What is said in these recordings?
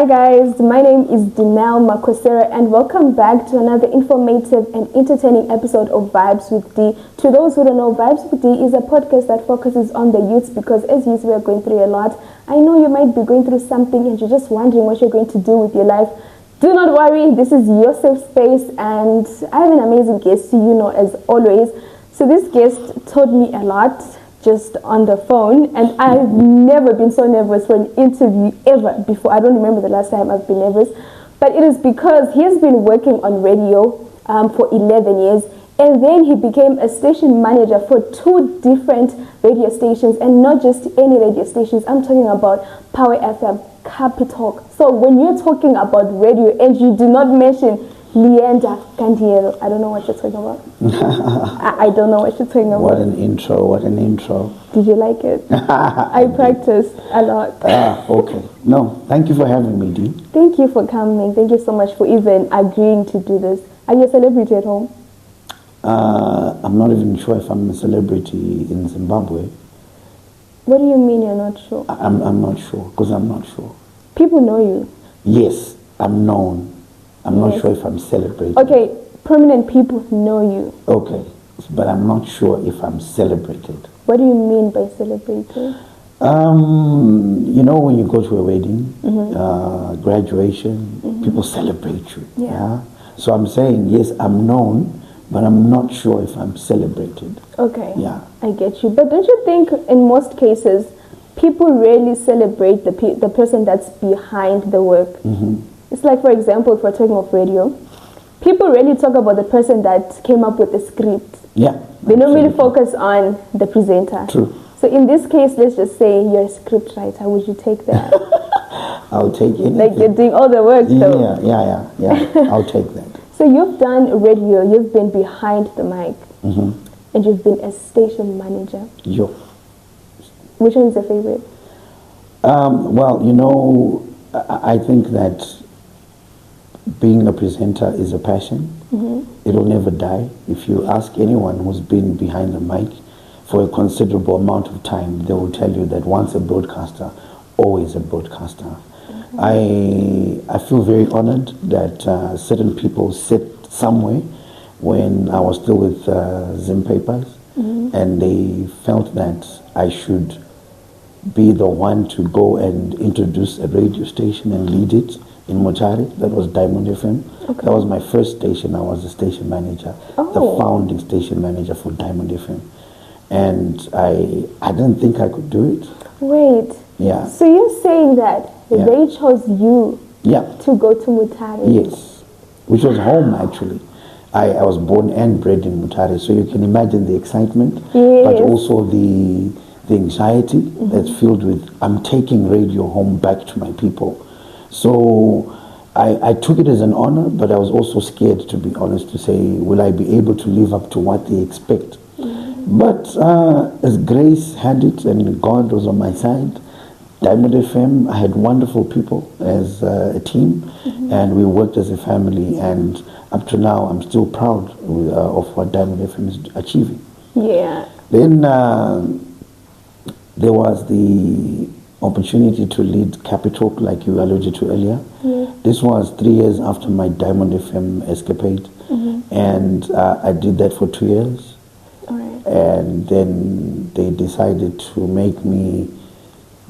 Hi guys, my name is Dinelle Makosera and welcome back to another informative and entertaining episode of Vibes with D. To those who don't know, Vibes with D is a podcast that focuses on the youths because as youths we are going through a lot. I know you might be going through something and you're just wondering what you're going to do with your life. Do not worry, this is your safe space and I have an amazing guest, as always. So this guest taught me a lot just on the phone, and I've never been so nervous for an interview ever before. I don't remember the last time I've been nervous, but it is because he has been working on radio for 11 years, and then he became a station manager for 2 different radio stations, and not just any radio stations. I'm talking about Power FM, Capital. So when you're talking about radio and you do not mention Leander Kandiero, I don't know what you're talking about. I don't know what you're talking about. What an intro. Did you like it? I practiced a lot. Okay. No, thank you for having me, Dee. Thank you for coming. Thank you so much for even agreeing to do this. Are you a celebrity at home? I'm not even sure if I'm a celebrity in Zimbabwe. What do you mean you're not sure? I'm not sure, because I'm not sure. People know you. Yes, I'm known. I'm not sure if I'm celebrated. Okay, prominent people know you. Okay, but I'm not sure if I'm celebrated. What do you mean by celebrated? When you go to a wedding, graduation, people celebrate you. Yeah. So I'm saying, yes, I'm known, but I'm not sure if I'm celebrated. Okay. Yeah. I get you. But don't you think in most cases, people rarely celebrate the person that's behind the work? Mm-hmm. It's like, for example, if we're talking of radio, people really talk about the person that came up with the script. Yeah. They don't really focus on the presenter. True. So in this case, let's just say you're a script writer. Would you take that? I'll take it. Like you're doing all the work, though. Yeah. I'll take that. So you've done radio, you've been behind the mic, and you've been a station manager. Yo. Which one is your favorite? I think that being a presenter is a passion. It'll never die. If you ask anyone who's been behind the mic for a considerable amount of time, they will tell you that once a broadcaster, always a broadcaster. I feel very honored that certain people sit somewhere when I was still with Zimpapers, and they felt that I should be the one to go and introduce a radio station and lead it in Motari. That was Diamond FM. Okay. That was my first station. I was the station manager, the founding station manager for Diamond FM. And I didn't think I could do it. Wait. Yeah. So you're saying that they chose you to go to Mutare? Yes. Which was home, actually. I was born and bred in Mutare, so you can imagine the excitement, but also the anxiety that's filled with, I'm taking radio home back to my people. So I took it as an honor, but I was also scared, to be honest, to say, will I be able to live up to what they expect? But as grace had it and God was on my side, Diamond FM, I had wonderful people as a team, and we worked as a family, and up to now I'm still proud of what Diamond FM is achieving. Yeah. Then there was the opportunity to lead Capital, like you alluded to earlier. This was 3 years after my Diamond FM escapade, and I did that for 2 years. And then they decided to make me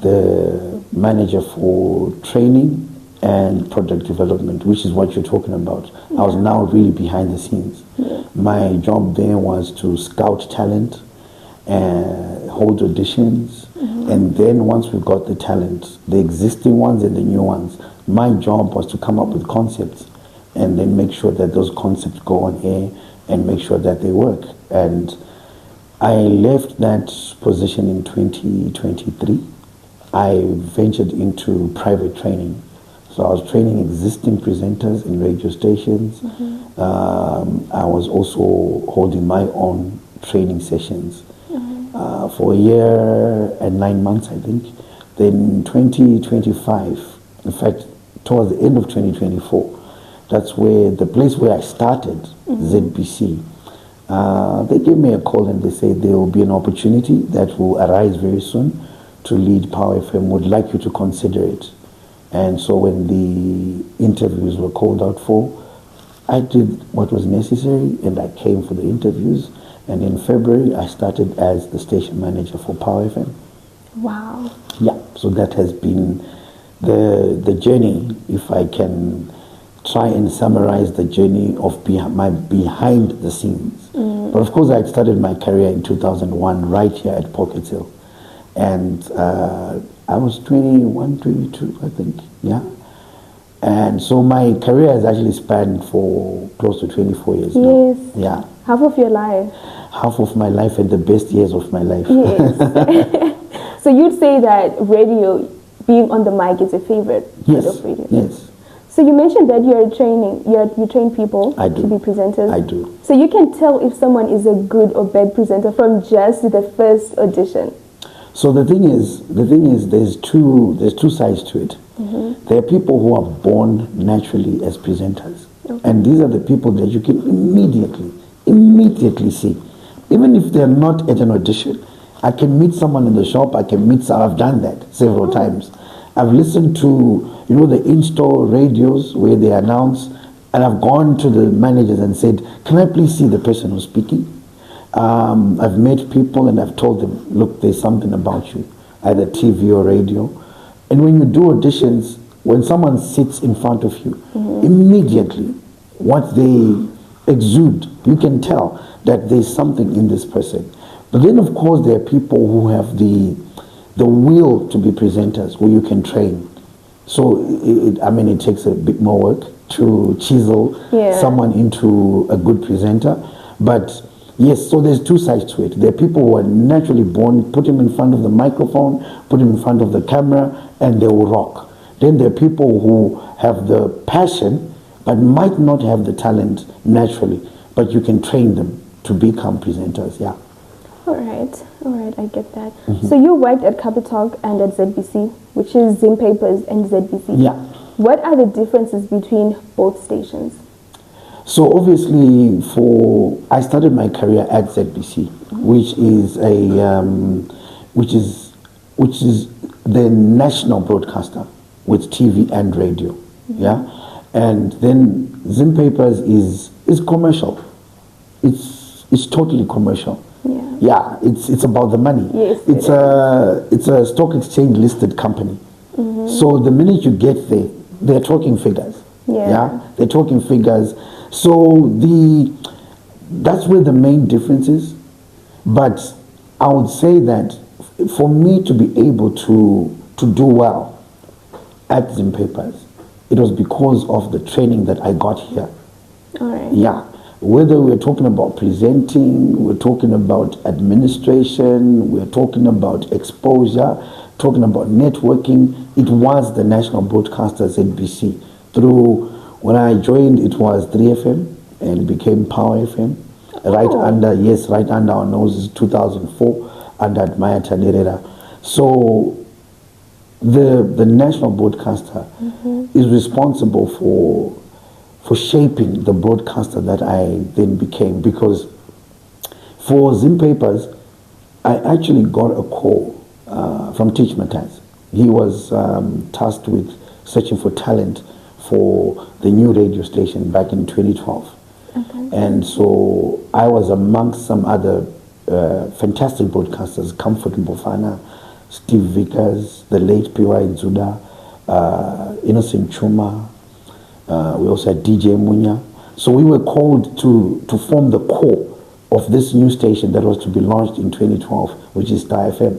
the manager for training and product development, which is what you're talking about. I was now really behind the scenes. My job there was to scout talent and hold auditions, and then once we got the talent, the existing ones and the new ones, my job was to come up with concepts and then make sure that those concepts go on air and make sure that they work. And I left that position in 2023. I ventured into private training. So I was training existing presenters in radio stations. I was also holding my own training sessions for a year and 9 months, I think. Then 2025, in fact, towards the end of 2024, that's where the place where I started, ZBC, they gave me a call and they said there will be an opportunity that will arise very soon to lead Power FM. Would like you to consider it. And so when the interviews were called out for, I did what was necessary and I came for the interviews. And in February, I started as the station manager for Power FM. Wow. Yeah, so that has been the journey, if I can try and summarize the journey of my behind the scenes. But of course, I had started my career in 2001 right here at Pocket Hill. And I was 21, 22, I think, yeah. And so my career has actually spanned for close to 24 years now. Yes. Yeah. Half of your life. Half of my life and the best years of my life. Yes. So you'd say that radio, being on the mic, is your favorite Yes. kind of radio? Yes. So you mentioned that you train people I do. to be presenters. I do. So you can tell if someone is a good or bad presenter from just the first audition. So the thing is, there's two sides to it. There are people who are born naturally as presenters, and these are the people that you can immediately see, even if they're not at an audition. I can meet someone in the shop. I've done that several times. I've listened to the in-store radios where they announce, and I've gone to the managers and said, "Can I please see the person who's speaking?" I've met people and I've told them, "Look, there's something about you, either TV or radio." And when you do auditions, when someone sits in front of you, immediately what they exude, you can tell that there's something in this person. But then, of course, there are people who have the will to be presenters, who you can train. So, it takes a bit more work to chisel someone into a good presenter. But yes, so there's two sides to it. There are people who are naturally born, put them in front of the microphone, put them in front of the camera, and they will rock. Then there are people who have the passion, but might not have the talent naturally. But you can train them to become presenters, yeah. All right, I get that. So you worked at Capitalk and at ZBC, which is Zimpapers and ZBC. Yeah. What are the differences between both stations? So obviously, I started my career at ZBC, which is the national broadcaster with TV and radio, yeah. And then Zimpapers is commercial. It's totally commercial. Yeah, it's about the money. Yes, it's a stock exchange listed company. So the minute you get there, they're talking figures. Yeah, they're talking figures. So that's where the main difference is. But I would say that for me to be able to do well at Zimpapers, it was because of the training that I got here. All right. Yeah. Whether we're talking about presenting, we're talking about administration, we're talking about exposure, talking about networking, it was the national broadcaster ZBC. When I joined, it was 3FM and became Power FM. Right under our noses, 2004, under Admire Tanerera. So the national broadcaster is responsible for shaping the broadcaster that I then became, because for Zimpapers, I actually got a call from Teach Mataz. He was tasked with searching for talent for the new radio station back in 2012. Okay. And so I was amongst some other fantastic broadcasters, Comfort Mbofana, Steve Vickers, the late P.Y. Nzuda, Innocent Chuma. We also had DJ Munya. So we were called to form the core of this new station that was to be launched in 2012, which is Star FM.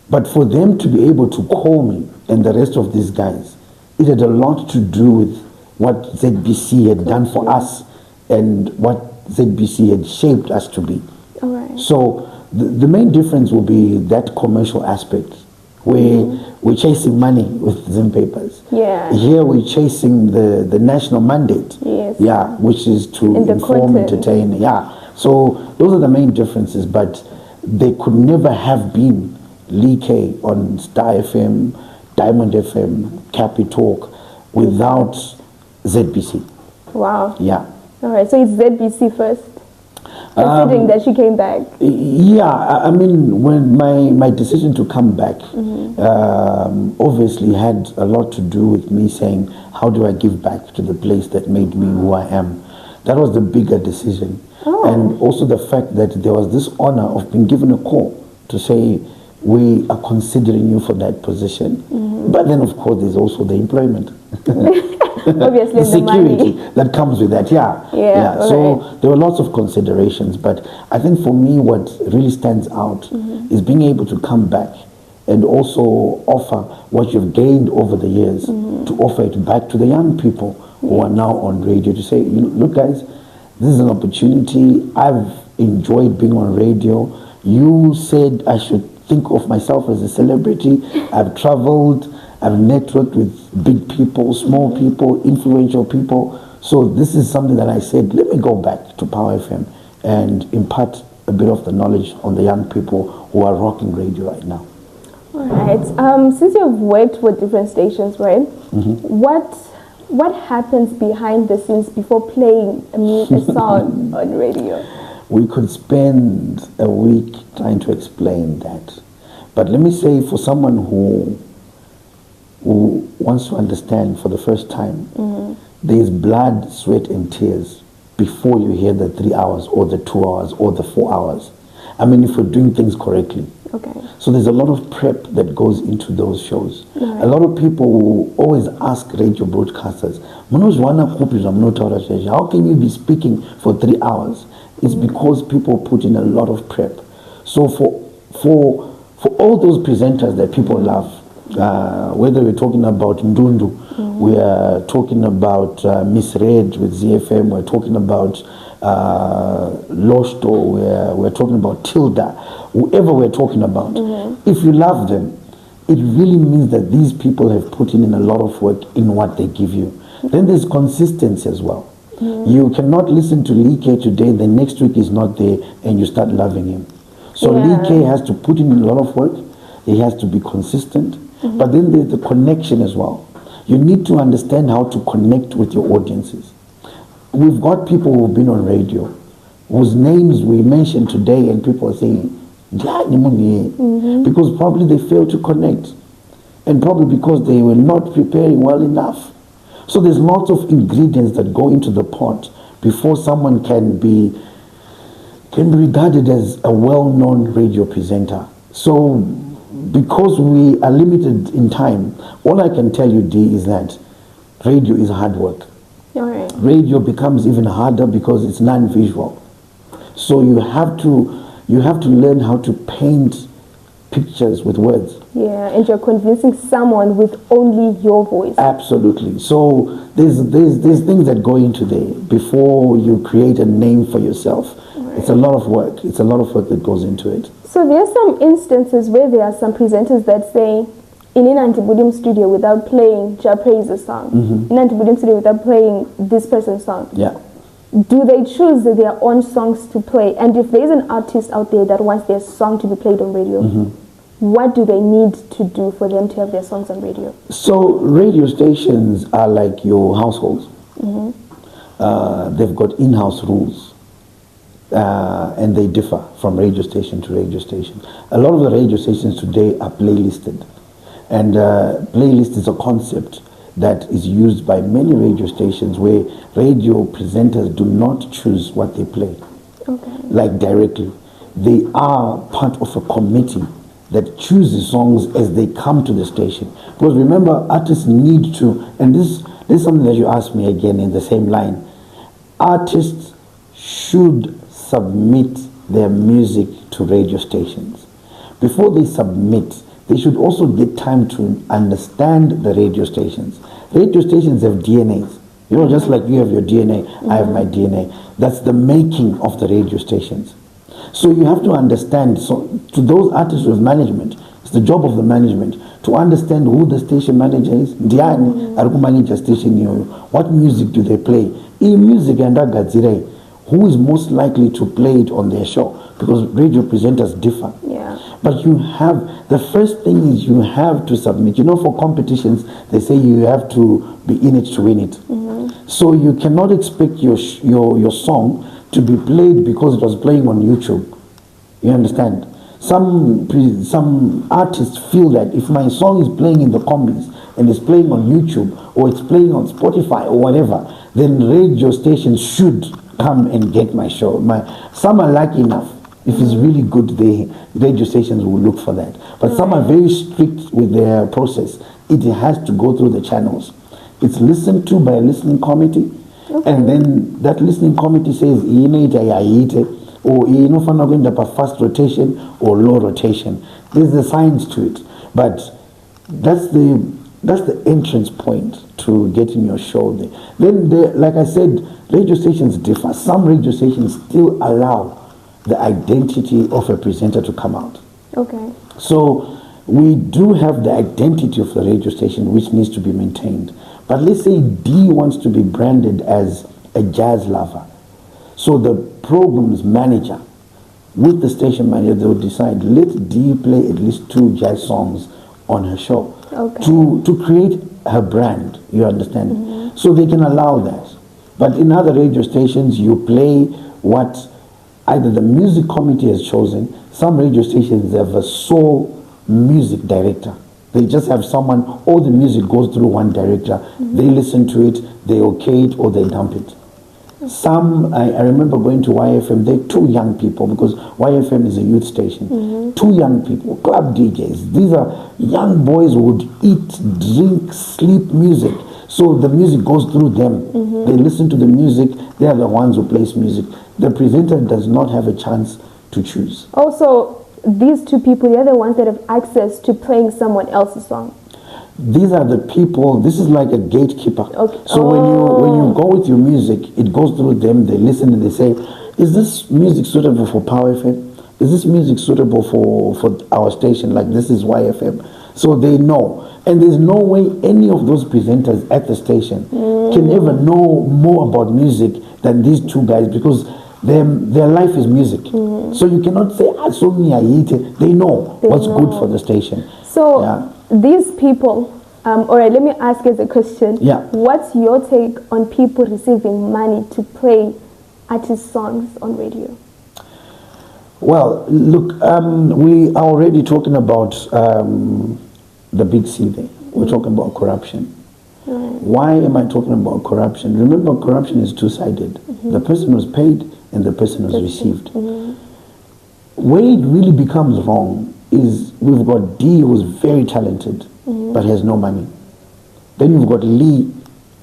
But for them to be able to call me and the rest of these guys, it had a lot to do with what ZBC had done for us and what ZBC had shaped us to be. All right. So the main difference will be that commercial aspect, where we're chasing money with Zimpapers. Yeah. Here we're chasing the national mandate. Yes. Yeah, which is to inform, entertain. Yeah. So those are the main differences, but they could never have been Leekay on Star FM, Diamond FM, Capitalk without ZBC. Wow. Yeah. All right. So it's ZBC first. considering that she came back? Yeah, I mean, when my decision to come back obviously had a lot to do with me saying, how do I give back to the place that made me who I am? That was the bigger decision. And also the fact that there was this honor of being given a call to say, we are considering you for that position. But then, of course, there's also the employment. Obviously, the security money that comes with that. Yeah. So there were lots of considerations, but I think for me what really stands out is being able to come back and also offer what you've gained over the years, to offer it back to the young people who are now on radio, to say, look guys, this is an opportunity. I've enjoyed being on radio. You said I should think of myself as a celebrity. I've traveled, I've networked with big people, small people, influential people. So this is something that I said, let me go back to Power FM and impart a bit of the knowledge on the young people who are rocking radio right now. All right. Since you've worked with different stations, right? What happens behind the scenes before playing a song on radio? We could spend a week trying to explain that. But let me say, for someone who wants to understand for the first time, there's blood, sweat, and tears before you hear the 3 hours or the 2 hours or the 4 hours. I mean, if we're doing things correctly. Okay. So there's a lot of prep that goes into those shows. Right. A lot of people will always ask radio broadcasters, how can you be speaking for 3 hours? It's because people put in a lot of prep. So for all those presenters that people love, whether we're talking about Ndundu, we are talking about Miss Red with ZFM, we're talking about Losto, we're talking about Tilda, whoever we're talking about. If you love them, it really means that these people have put in a lot of work in what they give you. Then there's consistency as well. You cannot listen to Leekay today, the next week is not there, and you start loving him. So Leekay has to put in a lot of work. He has to be consistent. But then there's the connection as well. You need to understand how to connect with your audiences. We've got people who've been on radio, whose names we mentioned today, and people are saying, because probably they failed to connect. And probably because they were not preparing well enough. So there's lots of ingredients that go into the pot before someone can be regarded as a well-known radio presenter. So because we are limited in time, all I can tell you, Dee, is that radio is hard work. All right. Radio becomes even harder because it's non-visual. So you have to learn how to paint pictures with words. Yeah, and you're convincing someone with only your voice. Absolutely. So there's things that go into there before you create a name for yourself. Right. It's a lot of work. It's a lot of work that goes into it. So there are some instances where there are some presenters that say, in an Antibudim studio without playing Japraise's song, in an Antibudim studio without playing this person's song. Yeah. Do they choose their own songs to play? And if there's an artist out there that wants their song to be played on radio, what do they need to do for them to have their songs on radio? So radio stations are like your households. They've got in-house rules. And they differ from radio station to radio station. A lot of the radio stations today are playlisted. And playlist is a concept that is used by many radio stations where radio presenters do not choose what they play, like directly. They are part of a committee that chooses songs as they come to the station. Because remember, artists need to, and this is something that you asked me again in the same line, artists should submit their music to radio stations. Before they submit, they should also get time to understand the radio stations. Radio stations have DNAs. You know, just like you have your DNA, I have my DNA. That's the making of the radio stations. So you have to understand, so to those artists with management, it's the job of the management to understand who the station manager is. What music do they play? Music and who is most likely to play it on their show? Because radio presenters differ. But you have, the first thing is you have to submit. You know, for competitions, they say you have to be in it to win it. So you cannot expect your song to be played because it was playing on YouTube. You understand? Some artists feel that if my song is playing in the combis and it's playing on YouTube or it's playing on Spotify or whatever, then radio stations should come and get my show. Some are lucky enough. If it's really good, the radio stations will look for that. But some are very strict with their process. It has to go through the channels. It's listened to by a listening committee, and then that listening committee says, or fast rotation or low rotation. There's a science to it, but that's the entrance point to getting your show there. Then, like I said, radio stations differ. Some radio stations still allow the identity of a presenter to come out. Okay. So we do have the identity of the radio station, which needs to be maintained. But let's say D wants to be branded as a jazz lover. So the program's manager with the station manager, they'll decide, let D play at least 2 jazz songs on her show to create her brand, you understand? So they can allow that. But in other radio stations, you play what either the music committee has chosen. Some radio stations have a sole music director. They just have someone, all the music goes through one director. They listen to it, they okay it, or they dump it. Some, I remember going to YFM, they're 2 young people, because YFM is a youth station. 2 young people, club DJs. These are young boys who would eat, drink, sleep music. So the music goes through them. They listen to the music, they are the ones who plays music. The presenter does not have a chance to choose. Also, these 2 people, they're the ones that have access to playing someone else's song. These are the people, this is like a gatekeeper. Okay. So when you go with your music, it goes through them, they listen and they say, is this music suitable for Power FM? Is this music suitable for our station? Like this is YFM. So they know. And there's no way any of those presenters at the station can ever know more about music than these 2 guys, because their life is music. So you cannot say, so me, I eat it. They know what's good for the station. So these people, all right, let me ask as a question. What's your take on people receiving money to play artist songs on radio? Well, look, we are already talking about the big C there. We're talking about corruption. Why am I talking about corruption? Remember, corruption is two-sided. The person was paid and the person was received. Where it really becomes wrong is we've got D, who's very talented but has no money. Then you've got Lee,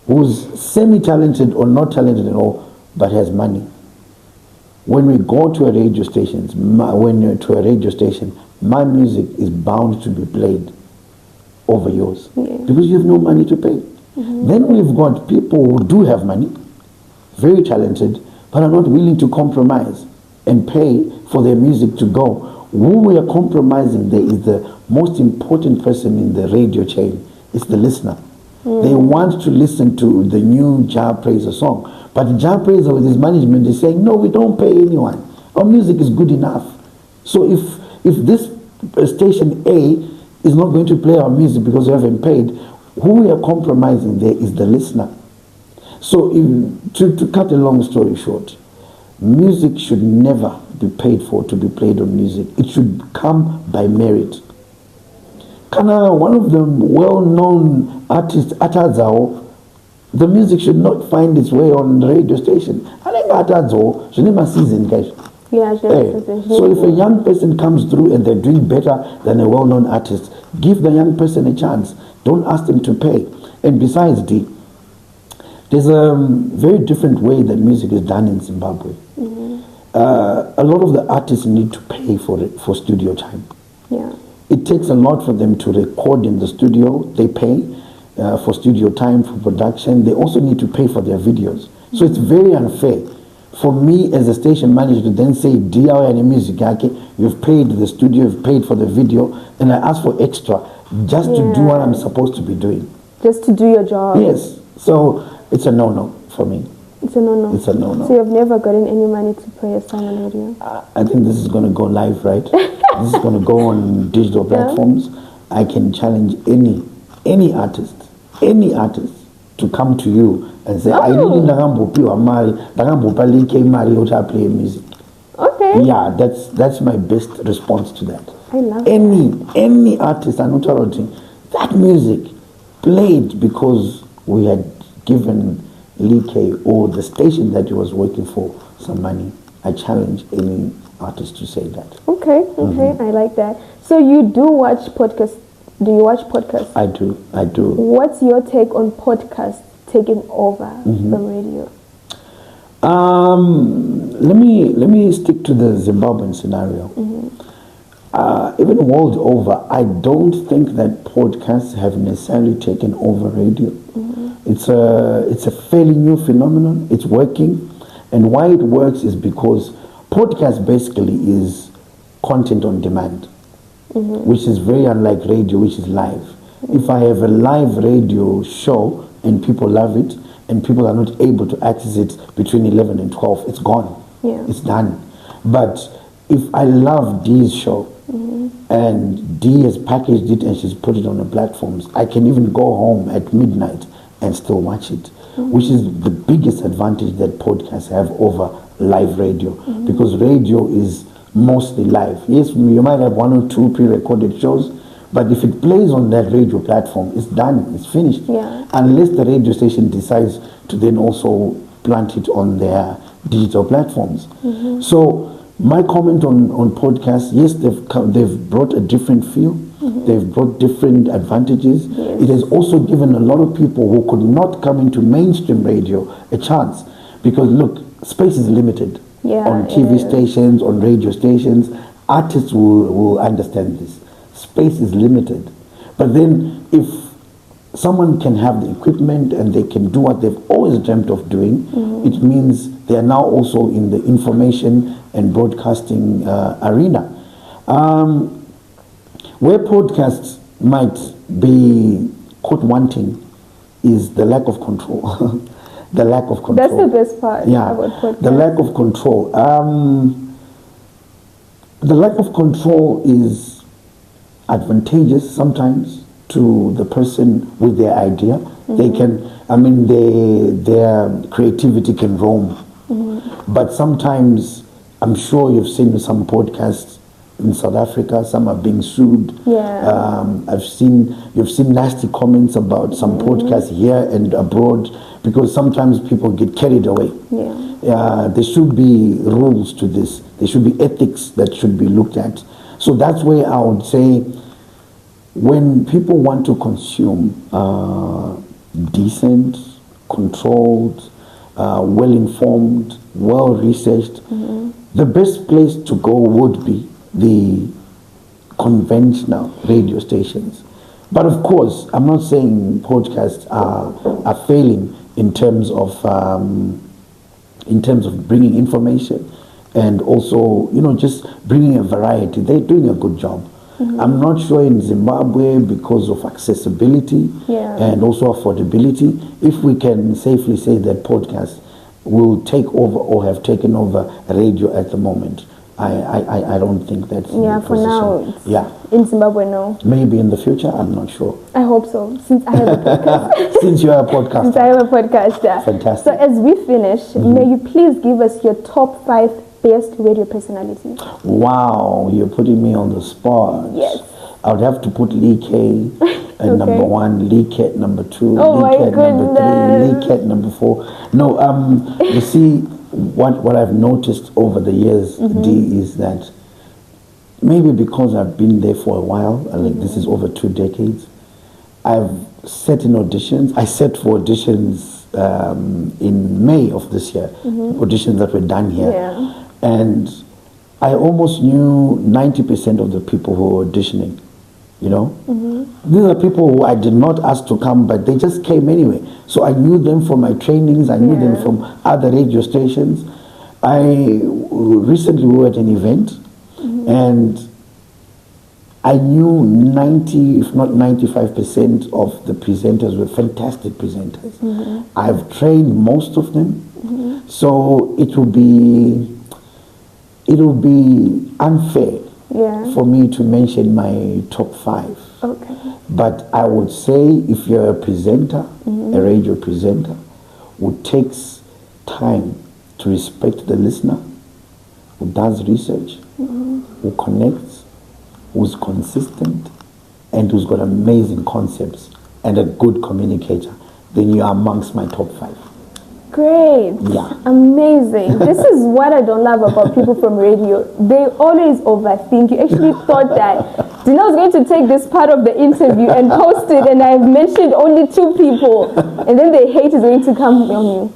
who's semi-talented or not talented at all but has money. When we go to a radio station, my music is bound to be played over yours because you have no money to pay. Then we've got people who do have money, very talented, but are not willing to compromise and pay for their music to go. Who we are compromising there is the most important person in the radio chain. It's the listener. They want to listen to the new Jah Praiser song, but the Jah Praiser with his management is saying, no, we don't pay anyone. Our music is good enough. So if this station A is not going to play our music because we haven't paid, who we are compromising there is the listener. So to cut a long story short, music should never be paid for to be played on music. It should come by merit. One of the well-known artists, Atazao, the music should not find its way on the radio station. I think Atazao, season, guys. So if a young person comes through and they're doing better than a well-known artist, give the young person a chance. Don't ask them to pay. And besides, there's a very different way that music is done in Zimbabwe. A lot of the artists need to pay for studio time. It takes a lot for them to record in the studio. They pay for studio time, for production. They also need to pay for their videos. So it's very unfair for me as a station manager to then say, and music, you've paid the studio, you've paid for the video, and I ask for extra just to do what I'm supposed to be doing. Just to do your job. Yes. So it's a no-no for me. It's a no-no. It's a no-no. So you've never gotten any money to play a song on radio? I think this is going to go live, right? This is going to go on digital platforms. I can challenge any artist to come to you and say, I really ndakambopa Leekay mari yoti play music. Okay. Yeah, that's my best response to that. I love any artist that music played because we had given Leekay or the station that he was working for some money. I challenge any artist to say that. Okay, I like that. So you do watch podcasts. Do you watch podcasts? I do. What's your take on podcasts taking over the radio? Let me stick to the Zimbabwean scenario. Even world over, I don't think that podcasts have necessarily taken over radio. It's a fairly new phenomenon. It's working, and why it works is because podcast basically is content on demand, which is very unlike radio, which is live. If I have a live radio show and people love it, and people are not able to access it between 11 and 12, it's gone. Yeah. It's done. But if I love Dee's show, and Dee has packaged it and she's put it on the platforms, I can even go home at midnight and still watch it, which is the biggest advantage that podcasts have over live radio, because radio is mostly live. Yes, you might have 1 or 2 pre-recorded shows, but if it plays on that radio platform, it's done, it's finished. Yeah. Unless the radio station decides to then also plant it on their digital platforms. So my comment on podcasts, yes, they've brought a different feel. They've brought different advantages. Yes. It has also given a lot of people who could not come into mainstream radio a chance, because look, space is limited on TV stations, on radio stations. Artists will understand this. Space is limited. But then if someone can have the equipment and they can do what they've always dreamt of doing, it means they are now also in the information and broadcasting arena. Where podcasts might be caught wanting is the lack of control. The lack of control. That's the best part about podcasts. The lack of control. The lack of control is advantageous sometimes to the person with their idea. They can, their creativity can roam. But sometimes, I'm sure you've seen some podcasts in South Africa, some are being sued. You've seen nasty comments about some podcasts here and abroad, because sometimes people get carried away. There should be rules to this. There should be ethics that should be looked at. So that's where I would say, when people want to consume decent, controlled, well-informed, well-researched, the best place to go would be the conventional radio stations. But of course, I'm not saying podcasts are failing in terms of bringing information, and also, just bringing a variety. They're doing a good job. I'm not sure in Zimbabwe, because of accessibility and also affordability, if we can safely say that podcasts will take over or have taken over radio at the moment. I don't think that's for now. In Zimbabwe, no. Maybe in the future, I'm not sure. I hope so, since I have a podcast. Since you are a podcaster. Since I have a podcast, Fantastic. So as we finish, may you please give us your top 5 best radio personalities? Wow, you're putting me on the spot. Yes. I would have to put Leekay at number 1, Leekay number 2, Oh Leekay my number 3, Leekay number 4. No, you see, what I've noticed over the years, Dee, is that maybe because I've been there for a while, this is over 2 decades, I've sat in auditions. I sat for auditions in May of this year, auditions that were done here. And I almost knew 90% of the people who were auditioning, These are people who I did not ask to come, but they just came anyway. So I knew them from my trainings, I knew them from other radio stations. Recently we were at an event, and I knew 90, if not 95% of the presenters were fantastic presenters. I've trained most of them, so it will be unfair for me to mention my top 5. Okay. But I would say if you're a presenter, a radio presenter, who takes time to respect the listener, who does research, who connects, who's consistent, and who's got amazing concepts and a good communicator, then you are amongst my top 5. Great. Yeah. Amazing. This is what I don't love about people from radio. They always overthink. You actually thought that Dina was going to take this part of the interview and post it, and I've mentioned only 2 people, and then the hate is going to come on you.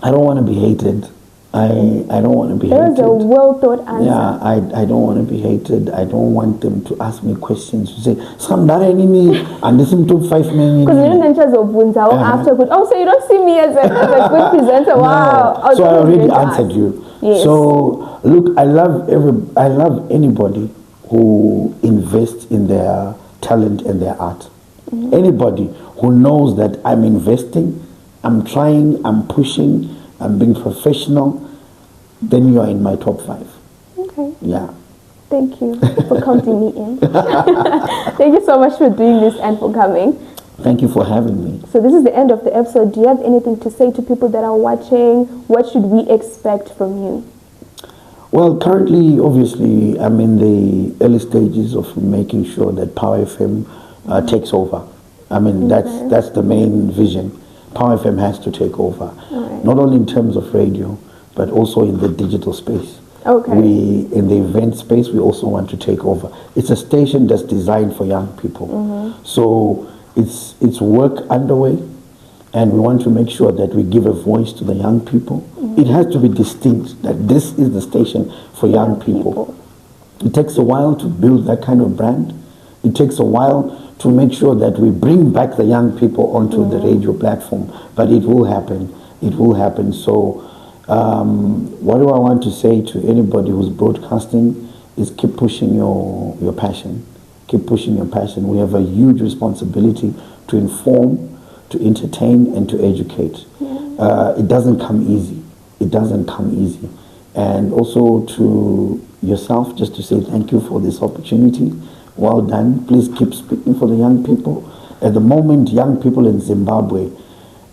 I don't want to be hated. I don't want to be hated. That was a well thought answer. Yeah, I don't want to be hated. I don't want them to ask me questions to say, and listen to 5 minutes. Because you don't after good. Oh, so you don't see me as a good presenter. Wow. No. So I already answered you. Yes. So look, I love anybody who invests in their talent and their art. Anybody who knows that I'm investing, I'm trying, I'm pushing, I'm being professional, then you are in my top 5. Okay. Yeah. Thank you for counting me in. Thank you so much for doing this and for coming. Thank you for having me. So this is the end of the episode. Do you have anything to say to people that are watching? What should we expect from you? Well, currently, obviously, I'm in the early stages of making sure that Power FM takes over. I mean, that's the main vision. Power FM has to take over, not only in terms of radio, but also in the digital space. Okay. In the event space, we also want to take over. It's a station that's designed for young people. So it's work underway, and we want to make sure that we give a voice to the young people. It has to be distinct, that this is the station for young people. It takes a while to build that kind of brand. It takes a while to make sure that we bring back the young people onto the radio platform. But it will happen. It will happen. So what do I want to say to anybody who's broadcasting is keep pushing your passion. Keep pushing your passion. We have a huge responsibility to inform, to entertain, and to educate. It doesn't come easy. It doesn't come easy. And also to yourself, just to say thank you for this opportunity. Well done. Please keep speaking for the young people. At the moment, young people in Zimbabwe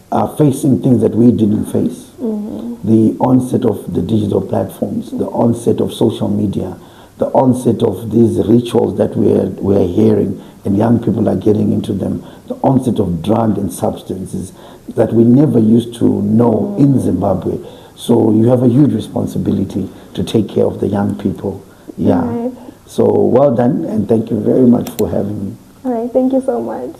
are facing things that we didn't face. The onset of the digital platforms, the onset of social media, the onset of these rituals that we're hearing and young people are getting into them, the onset of drug and substances that we never used to know in Zimbabwe. So you have a huge responsibility to take care of the young people. Yeah. Right. So well done, and thank you very much for having me. All right, thank you so much.